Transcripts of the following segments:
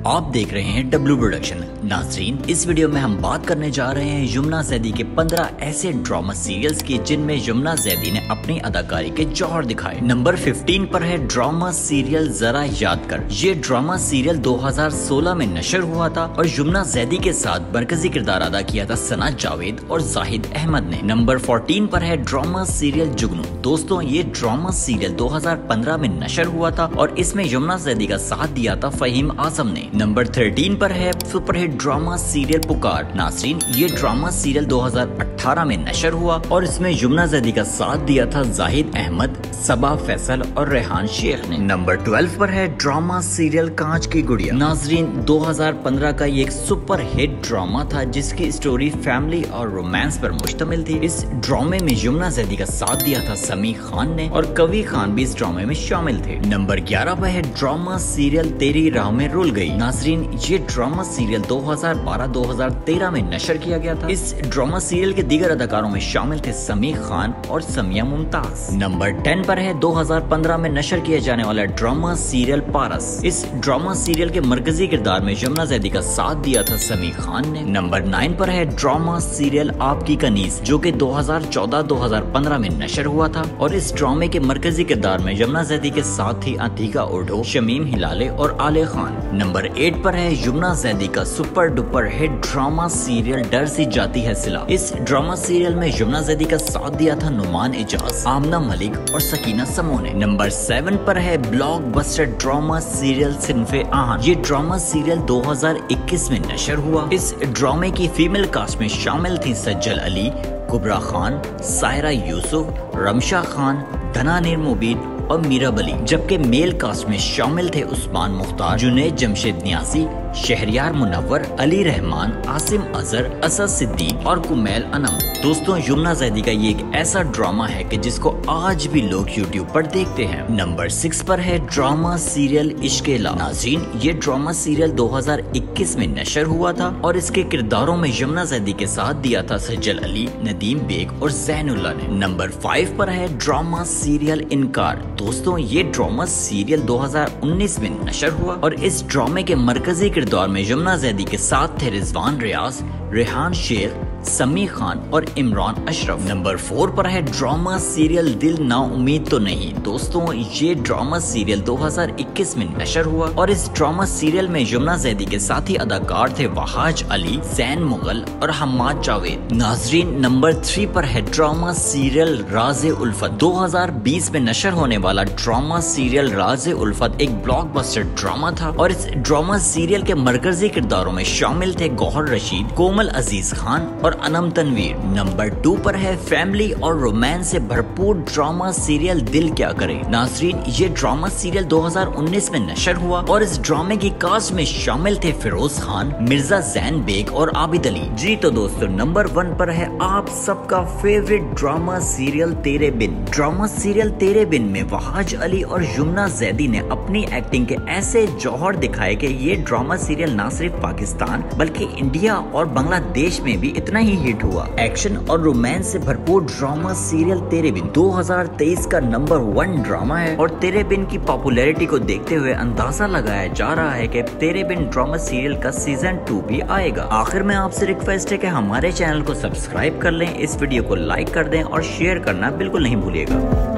आप देख रहे हैं डब्ल्यू प्रोडक्शन। नाजरीन, इस वीडियो में हम बात करने जा रहे हैं यमुना जैदी के 15 ऐसे ड्रामा सीरियल्स की जिनमें यमुना जैदी ने अपनी अदाकारी के जौहर दिखाए। नंबर 15 पर है ड्रामा सीरियल जरा याद कर। ये ड्रामा सीरियल 2016 में नशर हुआ था और यमुना जैदी के साथ मरकजी किरदार अदा किया था सना जावेद और जाहिद अहमद ने। नंबर 14 पर है ड्रामा सीरियल जुगनू। दोस्तों, ये ड्रामा सीरियल 2015 में नशर हुआ था और इसमें यमुना जैदी का साथ दिया था फहीम आजम ने। नंबर 13 पर है सुपरहिट ड्रामा सीरियल पुकार। नाज़रीन, ये ड्रामा सीरियल 2018 में नशर हुआ और इसमें यमुना जैदी का साथ दिया था जाहिद अहमद, सबा फैसल और रेहान शेख ने। नंबर 12 पर है ड्रामा सीरियल कांच की गुड़िया। नाज़रीन, 2015 का ये एक सुपर हिट ड्रामा था जिसकी स्टोरी फैमिली और रोमांस पर मुश्तमिल थी। इस ड्रामे में यमुना जैदी का साथ दिया था समी खान ने और कवि खान भी इस ड्रामे में शामिल थे। नंबर 11 पर है ड्रामा सीरियल तेरी राह में रुल गई। नाज़रीन, ये ड्रामा सीरियल 2012-2013 में नशर किया गया था। इस ड्रामा सीरियल के दीगर अदाकारों में शामिल थे समी खान और समिया मुमताज। नंबर 10 पर है 2015 में नशर किया जाने वाला ड्रामा सीरियल पारस। इस ड्रामा सीरियल के मरकजी किरदार में यमुना जैदी का साथ दिया था समी खान ने। नंबर 9 पर है ड्रामा सीरियल आपकी कनीज, जो कि 2014-2015 में नशर हुआ था और इस ड्रामे के मरकजी किरदार में यमुना जैदी के साथ ही अतीका उर्दू, शमीम हिलाले और आले खान। नंबर 8 पर है यमुना जैदी का super duper hit drama serial डर सी जाती है सिला। इस ड्रामा सीरियल में यमुना जैदी का साथ दिया था नुमान इजाज, आमना मलिक और सकीना समो ने। नंबर 7 पर है ब्लॉकबस्टर ड्रामा सीरियल सिनफे आहन। ये ड्रामा सीरियल 2021 में नशर हुआ। इस ड्रामे की फीमेल कास्ट में शामिल थी सज्जल अली, कुबरा खान, सायरा यूसुफ, रमशा खान, धनानिर मुबीन और मीरा बली, जबकि मेल कास्ट में शामिल थे उस्मान मुख्तार, जुनैद जमशेद न्यासी, शहरियार मुनव्वर, अली रहमान, आसिम अजहर, असद सिद्दीक और कुमैल अनम। दोस्तों, यमुना जैदी का ये एक ऐसा ड्रामा है कि जिसको आज भी लोग यूट्यूब पर देखते हैं। नंबर 6 पर है ड्रामा सीरियल इश्केला। नाज़रीन, ये ड्रामा सीरियल 2021 में नशर हुआ था और इसके किरदारों में यमुना जैदी के साथ दिया था सज्जल अली, नदीम बेग और जैनुल्लाह ने। नंबर 5 पर है ड्रामा सीरियल इनकार। दोस्तों, ये ड्रामा सीरियल 2019 में नशर हुआ और इस ड्रामे के मरकजी किरदार में यमुना जैदी के साथ थे रिजवान रियाज, रेहान शेख, समी खान और इमरान अशरफ। नंबर 4 पर है ड्रामा सीरियल दिल ना उम्मीद तो नहीं। दोस्तों, ये ड्रामा सीरियल 2021 में नशर हुआ और इस ड्रामा सीरियल में यमुना जैदी के साथी अदाकार थे वहाज अली, जैन मुगल और हम्माद जावेद। नाजरीन, नंबर 3 पर है ड्रामा सीरियल राज़े उल्फत। 2020 में नशर होने वाला ड्रामा सीरियल राज़े उल्फत एक ब्लॉकबस्टर ड्रामा था और इस ड्रामा सीरियल के मरकजी किरदारों में शामिल थे गौहर रशीद, कोमल अजीज खान और अनम तनवीर। नंबर 2 पर है फैमिली और रोमांस से भरपूर ड्रामा सीरियल दिल क्या करे। नाज़रीन, ये ड्रामा सीरियल 2019 में नशर हुआ और इस ड्रामे की कास्ट में शामिल थे फिरोज खान, मिर्जा जैन बेग और आबिद अली। जी तो दोस्तों, नंबर 1 पर है आप सबका फेवरेट ड्रामा सीरियल तेरे बिन। ड्रामा सीरियल तेरे बिन में वहाज अली और यमुना जैदी ने अपनी एक्टिंग के ऐसे जौहर दिखाए कि ये ड्रामा सीरियल न सिर्फ पाकिस्तान बल्कि इंडिया और बांग्लादेश में भी इतना ही हिट हुआ। एक्शन और रोमांस से भरपूर ड्रामा सीरियल तेरे बिन 2023 का नंबर 1 ड्रामा है और तेरे बिन की पॉपुलैरिटी को देखते हुए अंदाजा लगाया जा रहा है कि तेरे बिन ड्रामा सीरियल का सीजन 2 भी आएगा। आखिर में आपसे रिक्वेस्ट है कि हमारे चैनल को सब्सक्राइब कर लें, इस वीडियो को लाइक कर दें और शेयर करना बिल्कुल नहीं भूलिएगा।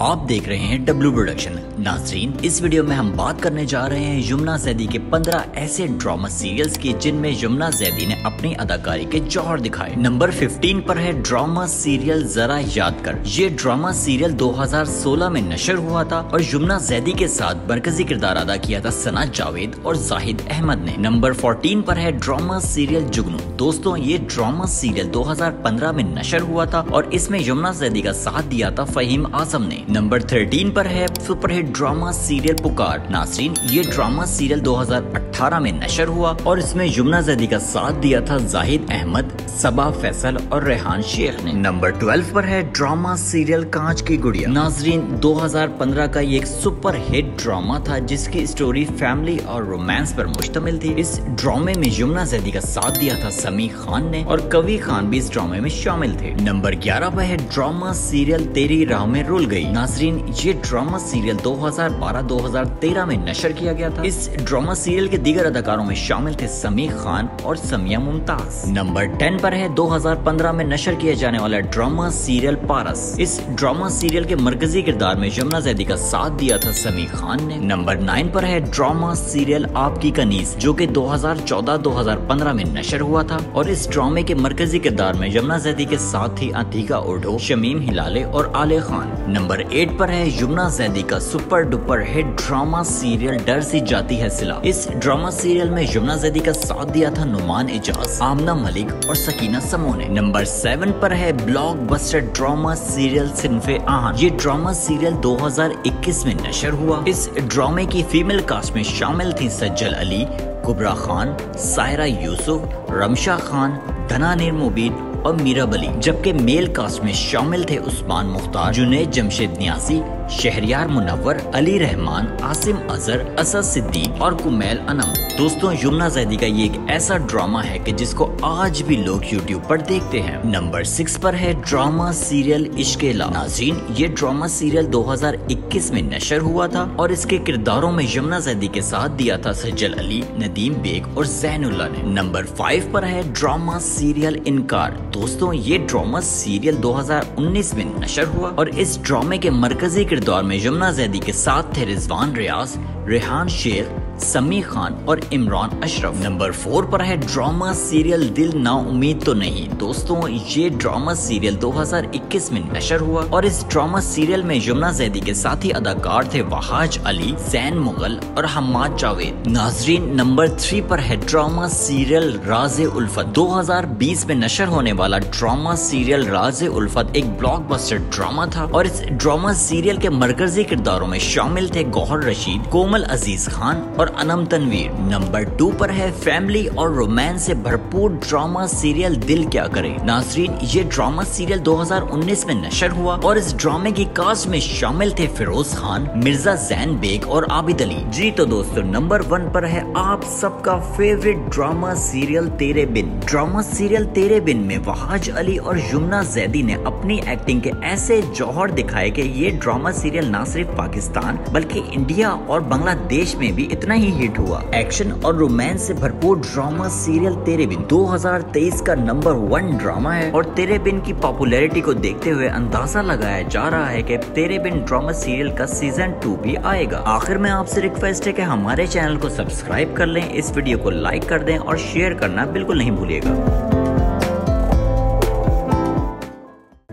आप देख रहे हैं डब्ल्यू प्रोडक्शन। नाजरीन, इस वीडियो में हम बात करने जा रहे हैं यमुना जैदी के 15 ऐसे ड्रामा सीरियल्स की जिनमें यमुना जैदी ने अपनी अदाकारी के जौहर दिखाए। नंबर 15 पर है ड्रामा सीरियल जरा याद कर। ये ड्रामा सीरियल 2016 में नशर हुआ था और यमुना जैदी के साथ मरकजी किरदार अदा किया था सना जावेद और जाहिद अहमद ने। नंबर 14 पर है ड्रामा सीरियल जुगनू। दोस्तों, ये ड्रामा सीरियल 2015 में नशर हुआ था और इसमें यमुना जैदी का साथ दिया था फहीम आजम ने। नंबर 13 पर है सुपरहिट ड्रामा सीरियल पुकार। नाज़रीन, ये ड्रामा सीरियल 2018 में नशर हुआ और इसमें यमुना जैदी का साथ दिया था जाहिद अहमद, सबा फैसल और रेहान शेख ने। नंबर 12 पर है ड्रामा सीरियल कांच की गुड़िया। नाज़रीन, 2015 का ये एक सुपर हिट ड्रामा था जिसकी स्टोरी फैमिली और रोमांस पर मुश्तमिल थी। इस ड्रामे में यमुना जैदी का साथ दिया था समी खान ने और कवि खान भी इस ड्रामे में शामिल थे। नंबर 11 पर है ड्रामा सीरियल तेरी राह में रुल गई। नाजरीन, ये ड्रामा सीरियल 2012-2013 में नशर किया गया था। इस ड्रामा सीरियल के दीगर अदाकारों में शामिल थे समी खान और समिया मुमताज। नंबर 10 पर है 2015 में नशर किया जाने वाला ड्रामा सीरियल पारस। इस ड्रामा सीरियल के मरकजी किरदार में यमुना जैदी का साथ दिया था समी खान ने। नंबर 9 पर है ड्रामा सीरियल आपकी कनीज, जो कि 2014-2015 में नशर हुआ था और इस ड्रामे के मरकजी किरदार में यमुना जैदी के साथ ही अतीका उर्दू, शमीम हिलाले और आले खान। नंबर 8 पर है यमुना जैदी का super duper hit drama serial डर सी जाती है सिला। इस ड्रामा सीरियल में यमुना जैदी का साथ दिया था नुमान इजाज, आमना मलिक और सकीना समो ने। नंबर 7 पर है ब्लॉकबस्टर ड्रामा सीरियल सिनफे आहन। ये ड्रामा सीरियल 2021 में नशर हुआ। इस ड्रामे की फीमेल कास्ट में शामिल थी सज्जल अली, कुबरा खान, सायरा यूसुफ, रमशा खान, धनानिर मुबीन और मीरा बली, जबकि मेल कास्ट में शामिल थे उस्मान मुख्तार, जुनैद जमशेद न्यासी, शहरियार मुनव्वर, अली रहमान, आसिम अजहर, असद सिद्दीक और कुमैल अनम। दोस्तों, यमुना जैदी का ये एक ऐसा ड्रामा है कि जिसको आज भी लोग यूट्यूब पर देखते हैं। नंबर 6 पर है ड्रामा सीरियल इश्केला। नाज़रीन, ये ड्रामा सीरियल 2021 में नशर हुआ था और इसके किरदारों में यमुना जैदी के साथ दिया था सज्जल अली, नदीम बेग और जैनुल्लाह ने। नंबर 5 पर है ड्रामा सीरियल इनकार। दोस्तों, ये ड्रामा सीरियल 2019 में नशर हुआ और इस ड्रामे के मरकजी किरदार में यमुना जैदी के साथ थे रिजवान रियाज, रेहान शेख, समी खान और इमरान अशरफ। नंबर 4 पर है ड्रामा सीरियल दिल ना उम्मीद तो नहीं। दोस्तों, ये ड्रामा सीरियल 2021 में नशर हुआ और इस ड्रामा सीरियल में यमुना जैदी के साथी अदाकार थे वहाज अली, जैन मुगल और हम्माद जावेद। नाजरीन, नंबर 3 पर है ड्रामा सीरियल राज़े उल्फत। 2020 में नशर होने वाला ड्रामा सीरियल राज़े उल्फत एक ब्लॉकबस्टर ड्रामा था और इस ड्रामा सीरियल के मरकजी किरदारों में शामिल थे गौहर रशीद, कोमल अजीज खान और अनम तनवीर। नंबर 2 पर है फैमिली और रोमांस से भरपूर ड्रामा सीरियल दिल क्या करे। नाजरीन, ये ड्रामा सीरियल 2019 में नशर हुआ और इस ड्रामे की कास्ट में शामिल थे फिरोज खान, मिर्जा जैन बेग और आबिद अली। जी तो दोस्तों, नंबर 1 पर है आप सबका फेवरेट ड्रामा सीरियल तेरे बिन। ड्रामा सीरियल तेरे बिन में वहाज अली और यमुना जैदी ने अपनी एक्टिंग के ऐसे जौहर दिखाए कि ये ड्रामा सीरियल न सिर्फ पाकिस्तान बल्कि इंडिया और बांग्लादेश में भी इतना ही हिट हुआ। एक्शन और रोमांस से भरपूर ड्रामा सीरियल तेरे बिन 2023 का नंबर 1 ड्रामा है और तेरे बिन की पॉपुलैरिटी को देखते हुए अंदाजा लगाया जा रहा है कि तेरे बिन ड्रामा सीरियल का सीजन 2 भी आएगा। आखिर में आपसे रिक्वेस्ट है कि हमारे चैनल को सब्सक्राइब कर लें, इस वीडियो को लाइक कर दें और शेयर करना बिल्कुल नहीं भूलिएगा।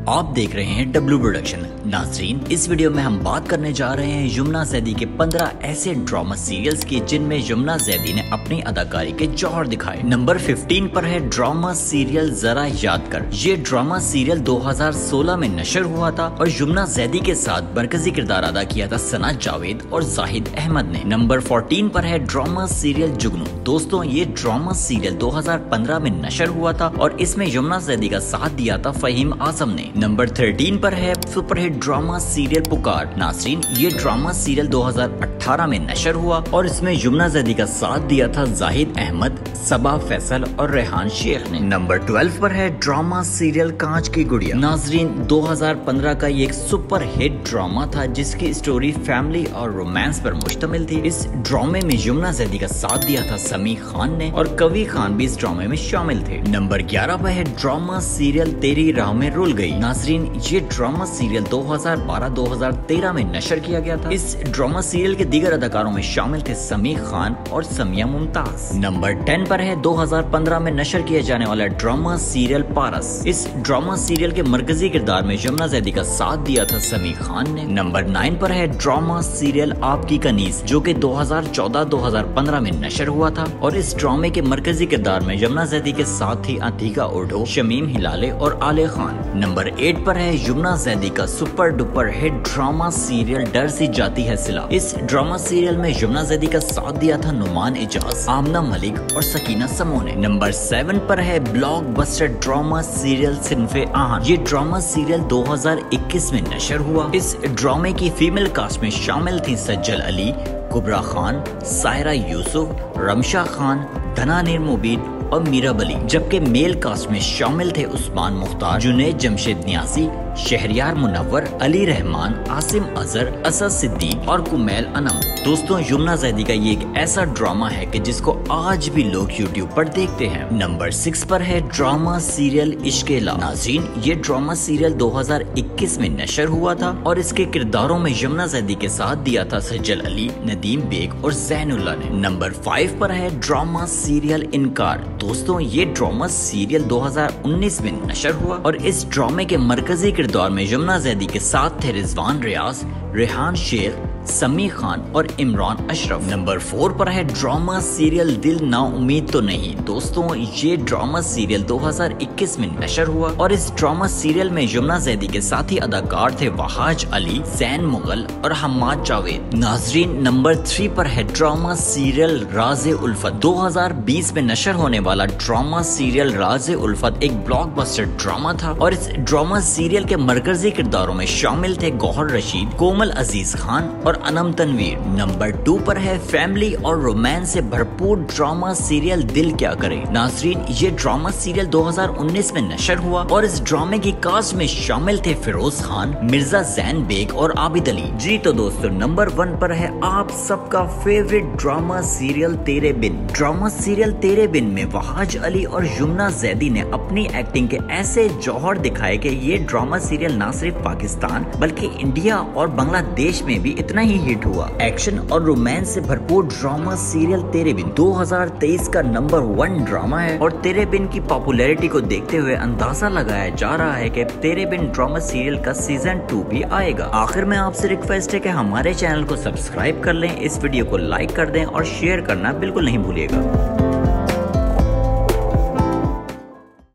आप देख रहे हैं डब्ल्यू प्रोडक्शन। नाजरीन, इस वीडियो में हम बात करने जा रहे हैं यमुना जैदी के 15 ऐसे ड्रामा सीरियल्स की जिनमें यमुना जैदी ने अपनी अदाकारी के जौहर दिखाए। नंबर 15 पर है ड्रामा सीरियल जरा याद कर। ये ड्रामा सीरियल 2016 में नशर हुआ था और यमुना जैदी के साथ मरकजी किरदार अदा किया था सना जावेद और जाहिद अहमद ने। नंबर 14 पर है ड्रामा सीरियल जुगनू। दोस्तों, ये ड्रामा सीरियल 2015 में नशर हुआ था और इसमें यमुना जैदी का साथ दिया था फहीम आजम ने। नंबर 13 पर है सुपरहिट ड्रामा सीरियल पुकार। नाज़रीन, ये ड्रामा सीरियल 2018 में नशर हुआ और इसमें यमुना जैदी का साथ दिया था जाहिद अहमद, सबा फैसल और रेहान शेख ने। नंबर 12 पर है ड्रामा सीरियल कांच की गुड़िया। नाज़रीन, 2015 का ये एक सुपर हिट ड्रामा था जिसकी स्टोरी फैमिली और रोमांस पर मुश्तमिल थी। इस ड्रामे में यमुना जैदी का साथ दिया था समी खान ने और कवि खान भी इस ड्रामे में शामिल थे। नंबर 11 पर है ड्रामा सीरियल तेरी राह में रुल गई। नाजरीन, ये ड्रामा सीरियल 2012-2013 में नशर किया गया था। इस ड्रामा सीरियल के दीगर अदाकारों में शामिल थे समी खान और समिया मुमताज। नंबर 10 पर है 2015 में नशर किया जाने वाला ड्रामा सीरियल पारस। इस ड्रामा सीरियल के मरकजी किरदार में यमुना जैदी का साथ दिया था समी खान ने। नंबर 9 पर है ड्रामा सीरियल आपकी कनीज, जो कि 2014-2015 में नशर हुआ था और इस ड्रामे के मरकजी किरदार में यमुना जैदी के साथ ही अतीका उर्दू, शमीम हिलाले और आले खान। नंबर 8 पर है यमुना जैदी का super duper hit drama serial डर सी जाती है सिला। इस ड्रामा सीरियल में यमुना जैदी का साथ दिया था नुमान इजाज, आमना मलिक और सकीना समो ने। नंबर 7 पर है ब्लॉकबस्टर ड्रामा सीरियल सिनफे आहन। ये ड्रामा सीरियल 2021 में नशर हुआ। इस ड्रामे की फीमेल कास्ट में शामिल थी सज्जल अली, कुबरा खान, सायरा यूसुफ, रमशा खान, धनानिर मुबीन और मीरा बली, जबकि मेल कास्ट में शामिल थे उस्मान मुख्तार, जुनैद जमशेद न्यासी, शहरयार मुनव्वर, अली रहमान, आसिम अजहर, असद सिद्दीक और कुमैल अनम। दोस्तों यमुना जैदी का ये एक ऐसा ड्रामा है कि जिसको आज भी लोग YouTube पर देखते हैं। नंबर 6 पर है ड्रामा सीरियल इश्क-ए-ला। नाज़रीन, ये ड्रामा सीरियल 2021 में नशर हुआ था और इसके किरदारों में यमुना जैदी के साथ दिया था सज्जल अली, नदीम बेग और ज़ैनुल्लाह ने। नंबर 5 पर है ड्रामा सीरियल इनकार। दोस्तों ये ड्रामा सीरियल 2019 में नशर हुआ और इस ड्रामे के मरकजी किरदार में यमुना जैदी के साथ थे रिजवान रियाज, रेहान शेख, समी खान और इमरान अशरफ। नंबर 4 पर है ड्रामा सीरियल दिल ना उम्मीद तो नहीं। दोस्तों ये ड्रामा सीरियल 2021 में नशर हुआ और इस ड्रामा सीरियल में यमुना जैदी के साथी अदाकार थे वहाज अली, जैन मुगल और हम्माद जावेद। नाजरीन, नंबर 3 पर है ड्रामा सीरियल राज़े उल्फत। 2020 में नशर होने वाला ड्रामा सीरियल राज़े उल्फत एक ब्लॉकबस्टर ड्रामा था और इस ड्रामा सीरियल के मरकजी किरदारों में शामिल थे गौहर रशीद, कोमल अजीज खान और अनम तनवीर। नंबर 2 पर है फैमिली और रोमांस से भरपूर ड्रामा सीरियल दिल क्या करे। नाजरीन, ये ड्रामा सीरियल 2019 में नशर हुआ और इस ड्रामे की कास्ट में शामिल थे फिरोज खान, मिर्जा जैन बेग और आबिद अली। जी तो दोस्तों, नंबर 1 पर है आप सबका फेवरेट ड्रामा सीरियल तेरे बिन। ड्रामा सीरियल तेरे बिन में वहाज अली और यमुना जैदी ने अपनी एक्टिंग के ऐसे जौहर दिखाए कि ये ड्रामा सीरियल न सिर्फ पाकिस्तान बल्कि इंडिया और बांग्लादेश में भी इतना ही हिट हुआ। एक्शन और रोमांस से भरपूर ड्रामा सीरियल तेरे बिन 2023 का नंबर 1 ड्रामा है और तेरे बिन की पॉपुलैरिटी को देखते हुए अंदाजा लगाया जा रहा है कि तेरे बिन ड्रामा सीरियल का सीजन 2 भी आएगा। आखिर में आपसे रिक्वेस्ट है कि हमारे चैनल को सब्सक्राइब कर लें, इस वीडियो को लाइक कर दें और शेयर करना बिल्कुल नहीं भूलिएगा।